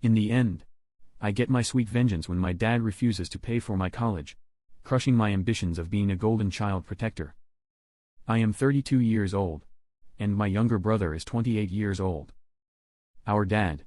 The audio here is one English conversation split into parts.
In the end, I get my sweet vengeance when my dad refuses to pay for my college, crushing my ambitions of being a golden child protector. I am 32 years old, and my younger brother is 28 years old. Our dad,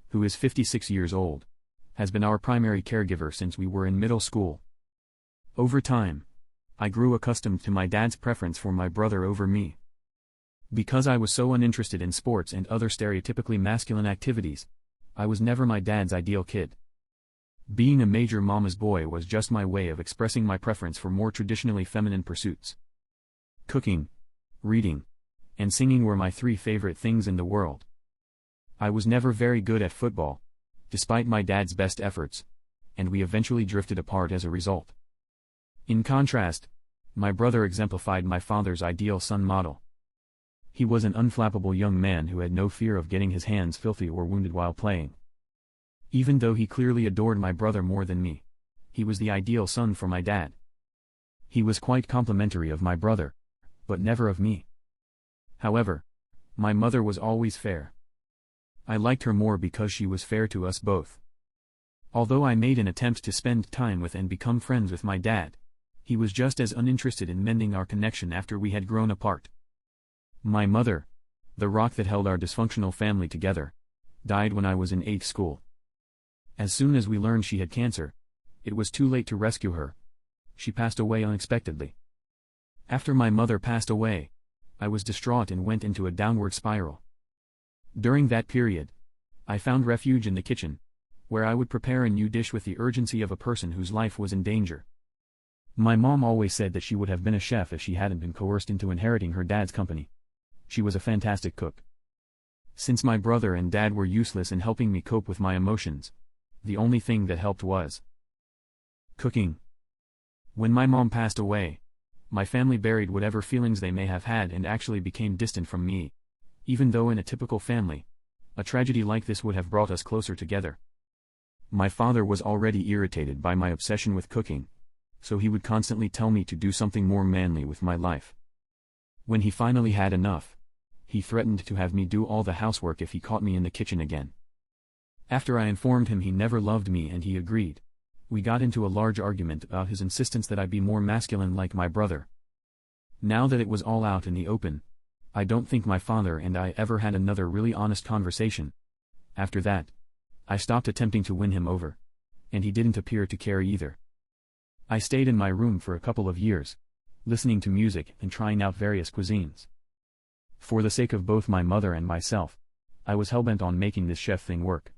who is 56 years old, has been our primary caregiver since we were in middle school. Over time, I grew accustomed to my dad's preference for my brother over me. Because I was so uninterested in sports and other stereotypically masculine activities, I was never my dad's ideal kid. Being a major mama's boy was just my way of expressing my preference for more traditionally feminine pursuits. Cooking, reading, and singing were my three favorite things in the world. I was never very good at football, despite my dad's best efforts, and we eventually drifted apart as a result. In contrast, my brother exemplified my father's ideal son model. He was an unflappable young man who had no fear of getting his hands filthy or wounded while playing. Even though he clearly adored my brother more than me, he was the ideal son for my dad. He was quite complimentary of my brother, but never of me. However, my mother was always fair. I liked her more because she was fair to us both. Although I made an attempt to spend time with and become friends with my dad, he was just as uninterested in mending our connection after we had grown apart. My mother, the rock that held our dysfunctional family together, died when I was in 8th school. As soon as we learned she had cancer, it was too late to rescue her. She passed away unexpectedly. After my mother passed away, I was distraught and went into a downward spiral. During that period, I found refuge in the kitchen, where I would prepare a new dish with the urgency of a person whose life was in danger. My mom always said that she would have been a chef if she hadn't been coerced into inheriting her dad's company. She was a fantastic cook. Since my brother and dad were useless in helping me cope with my emotions, the only thing that helped was cooking. When my mom passed away, my family buried whatever feelings they may have had and actually became distant from me, even though in a typical family, a tragedy like this would have brought us closer together. My father was already irritated by my obsession with cooking, so he would constantly tell me to do something more manly with my life. When he finally had enough, he threatened to have me do all the housework if he caught me in the kitchen again. After I informed him he never loved me and he agreed, we got into a large argument about his insistence that I be more masculine like my brother. Now that it was all out in the open, I don't think my father and I ever had another really honest conversation. After that, I stopped attempting to win him over, and he didn't appear to care either. I stayed in my room for a couple of years, listening to music and trying out various cuisines. For the sake of both my mother and myself, I was hellbent on making this chef thing work.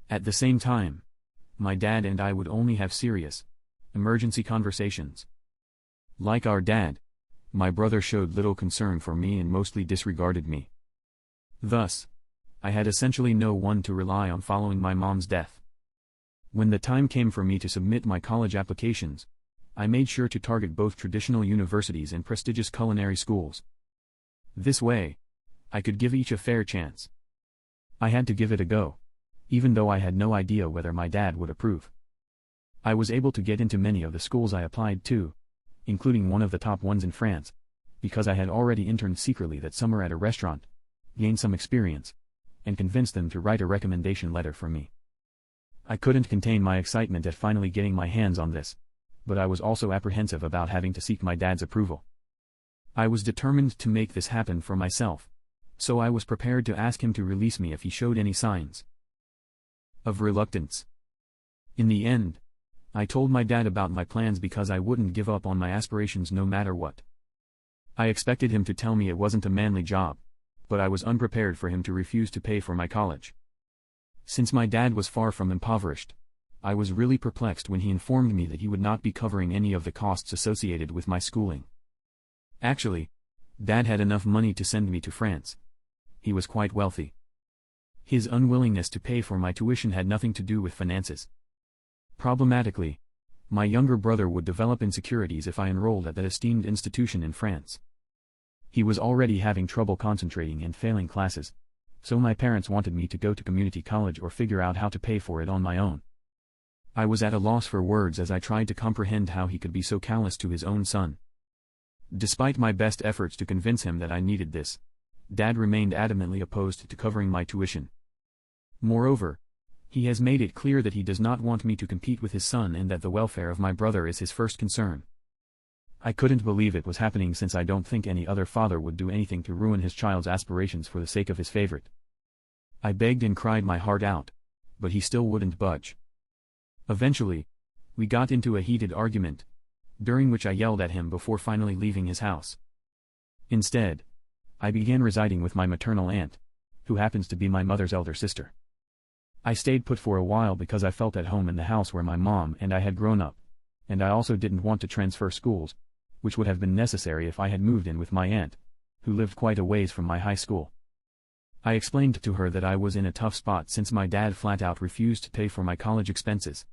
At the same time, my dad and I would only have serious, emergency conversations. Like our dad, my brother showed little concern for me and mostly disregarded me. Thus, I had essentially no one to rely on following my mom's death. When the time came for me to submit my college applications, I made sure to target both traditional universities and prestigious culinary schools. This way, I could give each a fair chance. I had to give it a go, even though I had no idea whether my dad would approve. I was able to get into many of the schools I applied to, including one of the top ones in France, because I had already interned secretly that summer at a restaurant, gained some experience, and convinced them to write a recommendation letter for me. I couldn't contain my excitement at finally getting my hands on this, but I was also apprehensive about having to seek my dad's approval. I was determined to make this happen for myself, so I was prepared to ask him to release me if he showed any signs of reluctance. In the end, I told my dad about my plans because I wouldn't give up on my aspirations no matter what. I expected him to tell me it wasn't a manly job, but I was unprepared for him to refuse to pay for my college. Since my dad was far from impoverished, I was really perplexed when he informed me that he would not be covering any of the costs associated with my schooling. Actually, Dad had enough money to send me to France. He was quite wealthy. His unwillingness to pay for my tuition had nothing to do with finances. Problematically, my younger brother would develop insecurities if I enrolled at that esteemed institution in France. He was already having trouble concentrating and failing classes, so my parents wanted me to go to community college or figure out how to pay for it on my own. I was at a loss for words as I tried to comprehend how he could be so callous to his own son. Despite my best efforts to convince him that I needed this, Dad remained adamantly opposed to covering my tuition. Moreover, He has made it clear that he does not want me to compete with his son and that the welfare of my brother is his first concern. I couldn't believe it was happening, since I don't think any other father would do anything to ruin his child's aspirations for the sake of his favorite. I begged and cried my heart out, but he still wouldn't budge. Eventually, we got into a heated argument, during which I yelled at him before finally leaving his house. Instead, I began residing with my maternal aunt, who happens to be my mother's elder sister. I stayed put for a while because I felt at home in the house where my mom and I had grown up, and I also didn't want to transfer schools, which would have been necessary if I had moved in with my aunt, who lived quite a ways from my high school. I explained to her that I was in a tough spot since my dad flat out refused to pay for my college expenses.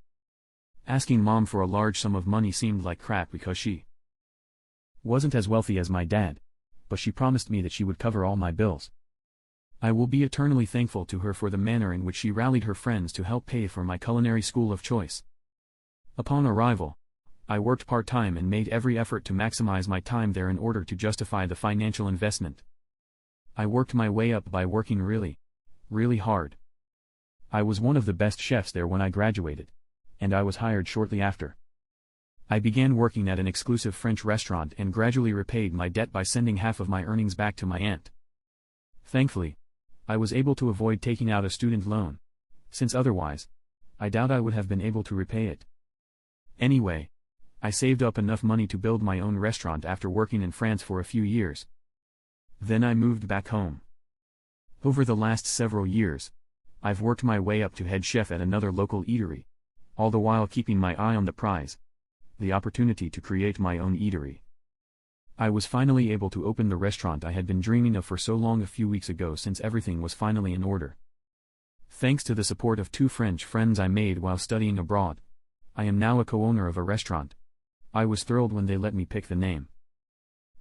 Asking mom for a large sum of money seemed like crap because she wasn't as wealthy as my dad, but she promised me that she would cover all my bills. I will be eternally thankful to her for the manner in which she rallied her friends to help pay for my culinary school of choice. Upon arrival, I worked part-time and made every effort to maximize my time there in order to justify the financial investment. I worked my way up by working really, really hard. I was one of the best chefs there when I graduated, and I was hired shortly after. I began working at an exclusive French restaurant and gradually repaid my debt by sending half of my earnings back to my aunt. Thankfully, I was able to avoid taking out a student loan, since otherwise, I doubt I would have been able to repay it. Anyway, I saved up enough money to build my own restaurant after working in France for a few years. Then I moved back home. Over the last several years, I've worked my way up to head chef at another local eatery, all the while keeping my eye on the prize, the opportunity to create my own eatery. I was finally able to open the restaurant I had been dreaming of for so long a few weeks ago, since everything was finally in order. Thanks to the support of 2 French friends I made while studying abroad, I am now a co-owner of a restaurant. I was thrilled when they let me pick the name.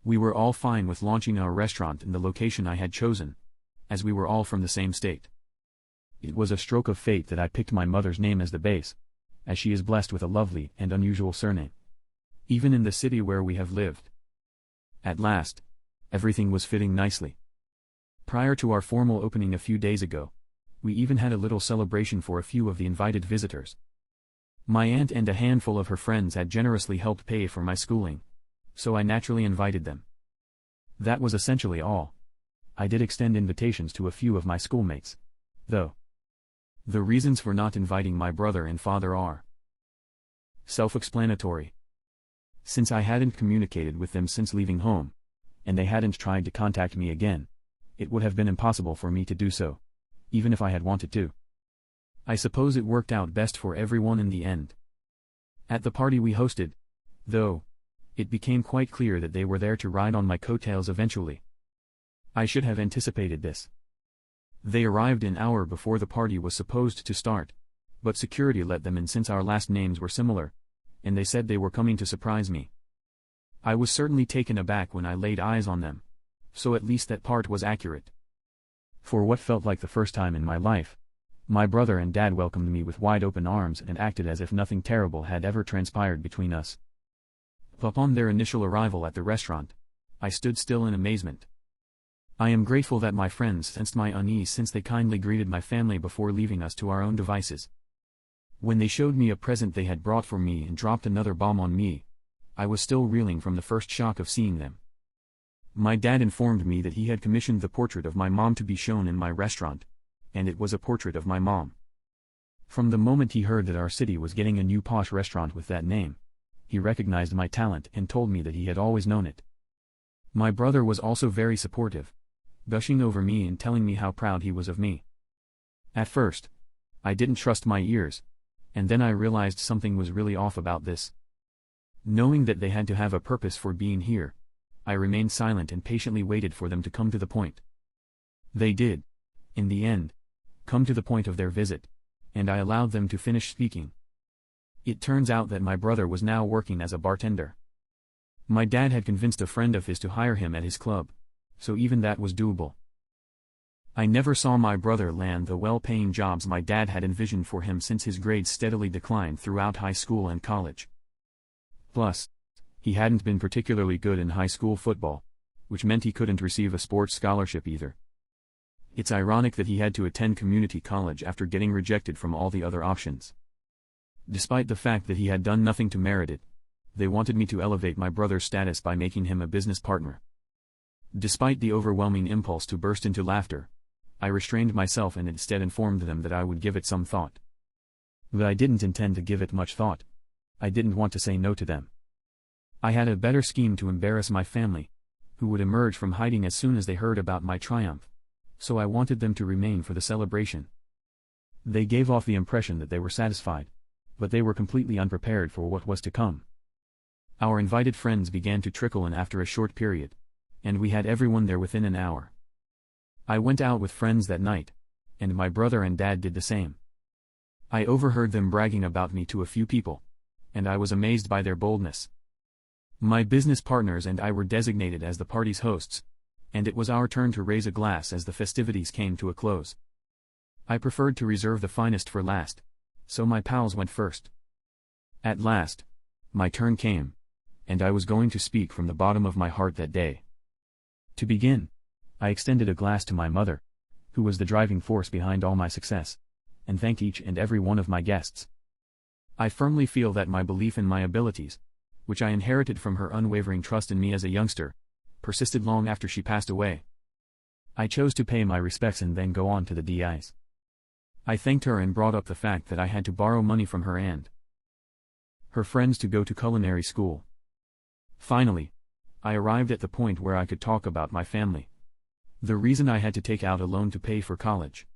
We were all fine with launching our restaurant in the location I had chosen, as we were all from the same state. It was a stroke of fate that I picked my mother's name as the base, as she is blessed with a lovely and unusual surname, even in the city where we have lived. At last, everything was fitting nicely. Prior to our formal opening a few days ago, we even had a little celebration for a few of the invited visitors. My aunt and a handful of her friends had generously helped pay for my schooling, so I naturally invited them. That was essentially all. I did extend invitations to a few of my schoolmates, though. The reasons for not inviting my brother and father are self-explanatory. Since I hadn't communicated with them since leaving home, and they hadn't tried to contact me again, it would have been impossible for me to do so, even if I had wanted to. I suppose it worked out best for everyone in the end. At the party we hosted, though, it became quite clear that they were there to ride on my coattails eventually. I should have anticipated this. They arrived an hour before the party was supposed to start, but security let them in since our last names were similar, and they said they were coming to surprise me. I was certainly taken aback when I laid eyes on them, so at least that part was accurate. For what felt like the first time in my life, my brother and dad welcomed me with wide open arms and acted as if nothing terrible had ever transpired between us. Upon their initial arrival at the restaurant, I stood still in amazement. I am grateful that my friends sensed my unease, since they kindly greeted my family before leaving us to our own devices. When they showed me a present they had brought for me and dropped another bomb on me, I was still reeling from the first shock of seeing them. My dad informed me that he had commissioned the portrait of my mom to be shown in my restaurant, and it was a portrait of my mom. From the moment he heard that our city was getting a new posh restaurant with that name, he recognized my talent and told me that he had always known it. My brother was also very supportive, gushing over me and telling me how proud he was of me. At first, I didn't trust my ears, and then I realized something was really off about this. Knowing that they had to have a purpose for being here, I remained silent and patiently waited for them to come to the point. They did, in the end, come to the point of their visit, and I allowed them to finish speaking. It turns out that my brother was now working as a bartender. My dad had convinced a friend of his to hire him at his club, so even that was doable. I never saw my brother land the well-paying jobs my dad had envisioned for him, since his grades steadily declined throughout high school and college. Plus, he hadn't been particularly good in high school football, which meant he couldn't receive a sports scholarship either. It's ironic that he had to attend community college after getting rejected from all the other options. Despite the fact that he had done nothing to merit it, they wanted me to elevate my brother's status by making him a business partner. Despite the overwhelming impulse to burst into laughter, I restrained myself and instead informed them that I would give it some thought. But I didn't intend to give it much thought. I didn't want to say no to them. I had a better scheme to embarrass my family, who would emerge from hiding as soon as they heard about my triumph, so I wanted them to remain for the celebration. They gave off the impression that they were satisfied, but they were completely unprepared for what was to come. Our invited friends began to trickle in after a short period, and we had everyone there within an hour. I went out with friends that night, and my brother and dad did the same. I overheard them bragging about me to a few people, and I was amazed by their boldness. My business partners and I were designated as the party's hosts, and it was our turn to raise a glass as the festivities came to a close. I preferred to reserve the finest for last, so my pals went first. At last, my turn came, and I was going to speak from the bottom of my heart that day. To begin, I extended a glass to my mother, who was the driving force behind all my success, and thanked each and every one of my guests. I firmly feel that my belief in my abilities, which I inherited from her unwavering trust in me as a youngster, persisted long after she passed away. I chose to pay my respects and then go on to the DIs. I thanked her and brought up the fact that I had to borrow money from her and her friends to go to culinary school. Finally, I arrived at the point where I could talk about my family. The reason I had to take out a loan to pay for college.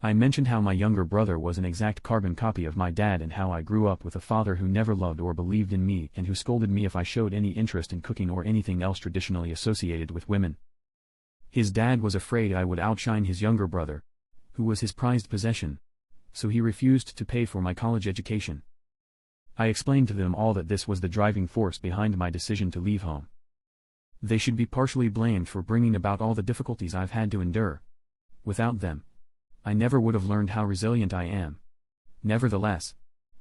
I mentioned how my younger brother was an exact carbon copy of my dad and how I grew up with a father who never loved or believed in me and who scolded me if I showed any interest in cooking or anything else traditionally associated with women. His dad was afraid I would outshine his younger brother, who was his prized possession, so he refused to pay for my college education. I explained to them all that this was the driving force behind my decision to leave home. They should be partially blamed for bringing about all the difficulties I've had to endure. Without them, I never would have learned how resilient I am. Nevertheless,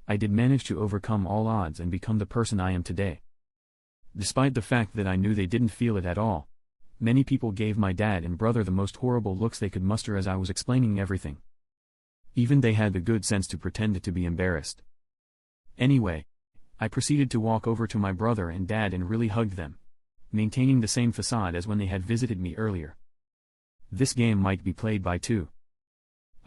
I did manage to overcome all odds and become the person I am today. Despite the fact that I knew they didn't feel it at all, many people gave my dad and brother the most horrible looks they could muster as I was explaining everything. Even they had the good sense to pretend to be embarrassed. Anyway, I proceeded to walk over to my brother and dad and really hugged them, maintaining the same facade as when they had visited me earlier. This game might be played by two.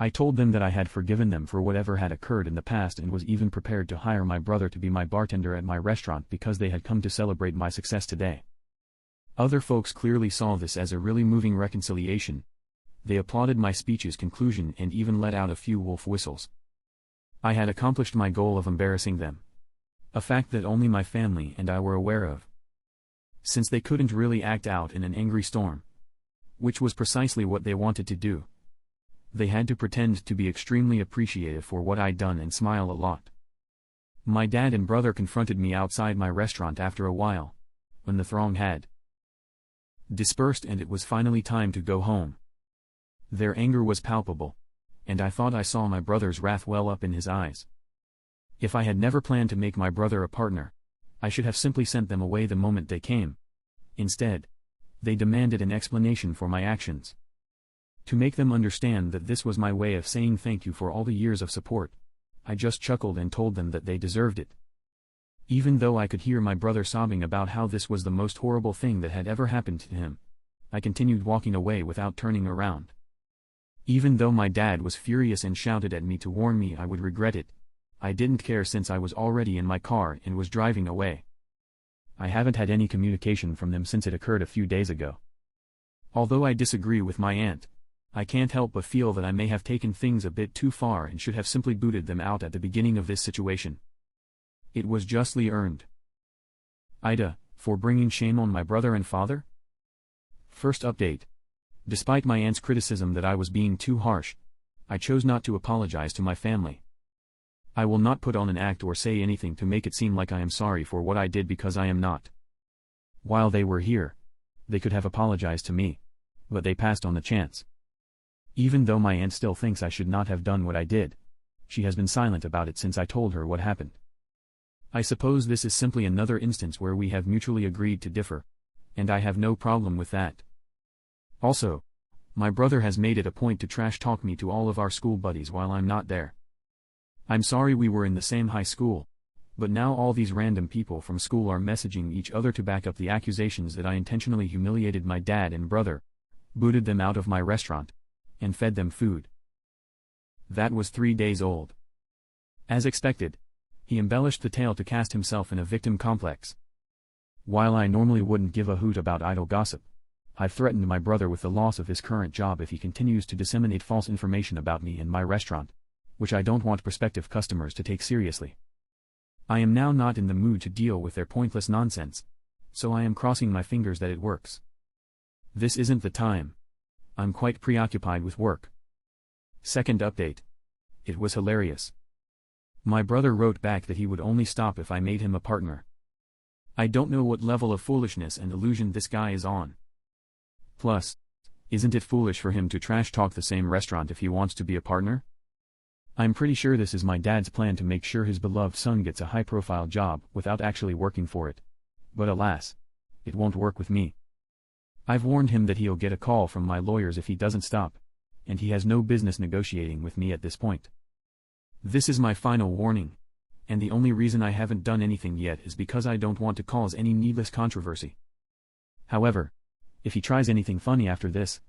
I told them that I had forgiven them for whatever had occurred in the past and was even prepared to hire my brother to be my bartender at my restaurant because they had come to celebrate my success today. Other folks clearly saw this as a really moving reconciliation. They applauded my speech's conclusion and even let out a few wolf whistles. I had accomplished my goal of embarrassing them. A fact that only my family and I were aware of. Since they couldn't really act out in an angry storm, which was precisely what they wanted to do. They had to pretend to be extremely appreciative for what I'd done and smile a lot. My dad and brother confronted me outside my restaurant after a while, when the throng had dispersed and it was finally time to go home. Their anger was palpable, and I thought I saw my brother's wrath well up in his eyes. If I had never planned to make my brother a partner, I should have simply sent them away the moment they came. Instead, they demanded an explanation for my actions. To make them understand that this was my way of saying thank you for all the years of support, I just chuckled and told them that they deserved it. Even though I could hear my brother sobbing about how this was the most horrible thing that had ever happened to him, I continued walking away without turning around. Even though my dad was furious and shouted at me to warn me I would regret it, I didn't care since I was already in my car and was driving away. I haven't had any communication from them since it occurred a few days ago. Although I disagree with my aunt, I can't help but feel that I may have taken things a bit too far and should have simply booted them out at the beginning of this situation. It was justly earned. Ida, for bringing shame on my brother and father? First update. Despite my aunt's criticism that I was being too harsh, I chose not to apologize to my family. I will not put on an act or say anything to make it seem like I am sorry for what I did because I am not. While they were here, they could have apologized to me, but they passed on the chance. Even though my aunt still thinks I should not have done what I did, she has been silent about it since I told her what happened. I suppose this is simply another instance where we have mutually agreed to differ, and I have no problem with that. Also, My brother has made it a point to trash talk me to all of our school buddies while I'm not there. I'm sorry we were in the same high school, but now all these random people from school are messaging each other to back up the accusations that I intentionally humiliated my dad and brother, booted them out of my restaurant, and fed them food. That was 3 days old. As expected, he embellished the tale to cast himself in a victim complex. While I normally wouldn't give a hoot about idle gossip, I've threatened my brother with the loss of his current job if he continues to disseminate false information about me and my restaurant, which I don't want prospective customers to take seriously. I am now not in the mood to deal with their pointless nonsense, so I am crossing my fingers that it works. This isn't the time. I'm quite preoccupied with work. Second update. It was hilarious. My brother wrote back that he would only stop if I made him a partner. I don't know what level of foolishness and illusion this guy is on. Plus, isn't it foolish for him to trash talk the same restaurant if he wants to be a partner? I'm pretty sure this is my dad's plan to make sure his beloved son gets a high-profile job without actually working for it. But alas, it won't work with me. I've warned him that he'll get a call from my lawyers if he doesn't stop, and he has no business negotiating with me at this point. This is my final warning, and the only reason I haven't done anything yet is because I don't want to cause any needless controversy. However, if he tries anything funny after this,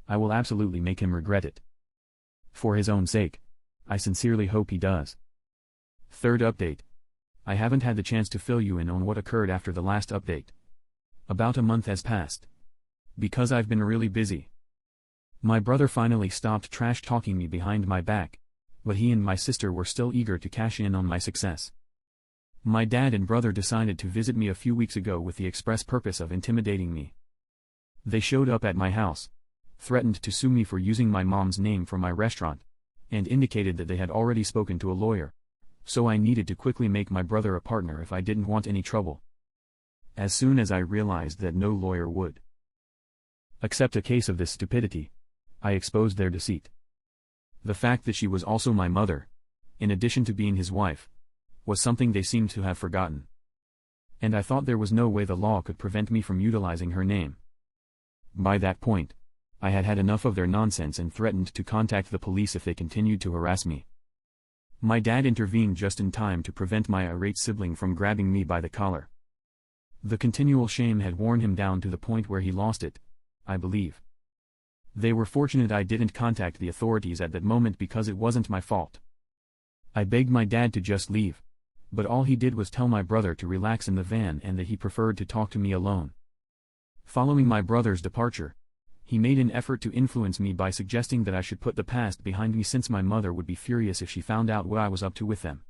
I will absolutely make him regret it. For his own sake, I sincerely hope he does. Third update. I haven't had the chance to fill you in on what occurred after the last update. About a month has passed. Because I've been really busy. My brother finally stopped trash talking me behind my back, but he and my sister were still eager to cash in on my success. My dad and brother decided to visit me a few weeks ago with the express purpose of intimidating me. They showed up at my house, threatened to sue me for using my mom's name for my restaurant, and indicated that they had already spoken to a lawyer, so I needed to quickly make my brother a partner if I didn't want any trouble. As soon as I realized that no lawyer would accept a case of this stupidity, I exposed their deceit. The fact that she was also my mother, in addition to being his wife, was something they seemed to have forgotten. And I thought there was no way the law could prevent me from utilizing her name. By that point, I had had enough of their nonsense and threatened to contact the police if they continued to harass me. My dad intervened just in time to prevent my irate sibling from grabbing me by the collar. The continual shame had worn him down to the point where he lost it, I believe. They were fortunate I didn't contact the authorities at that moment because it wasn't my fault. I begged my dad to just leave, but all he did was tell my brother to relax in the van and that he preferred to talk to me alone. Following my brother's departure, he made an effort to influence me by suggesting that I should put the past behind me since my mother would be furious if she found out what I was up to with them.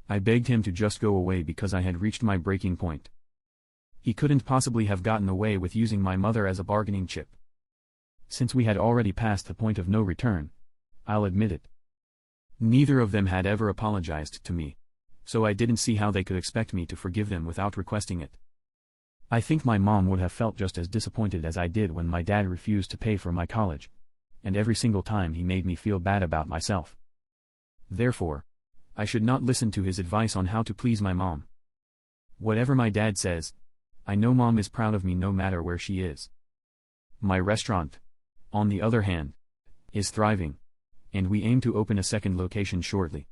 I begged him to just go away because I had reached my breaking point. He couldn't possibly have gotten away with using my mother as a bargaining chip. Since we had already passed the point of no return, I'll admit it. Neither of them had ever apologized to me, so I didn't see how they could expect me to forgive them without requesting it. I think my mom would have felt just as disappointed as I did when my dad refused to pay for my college, and every single time he made me feel bad about myself. Therefore, I should not listen to his advice on how to please my mom. Whatever my dad says, I know mom is proud of me no matter where she is. My restaurant, on the other hand, is thriving, and we aim to open a second location shortly.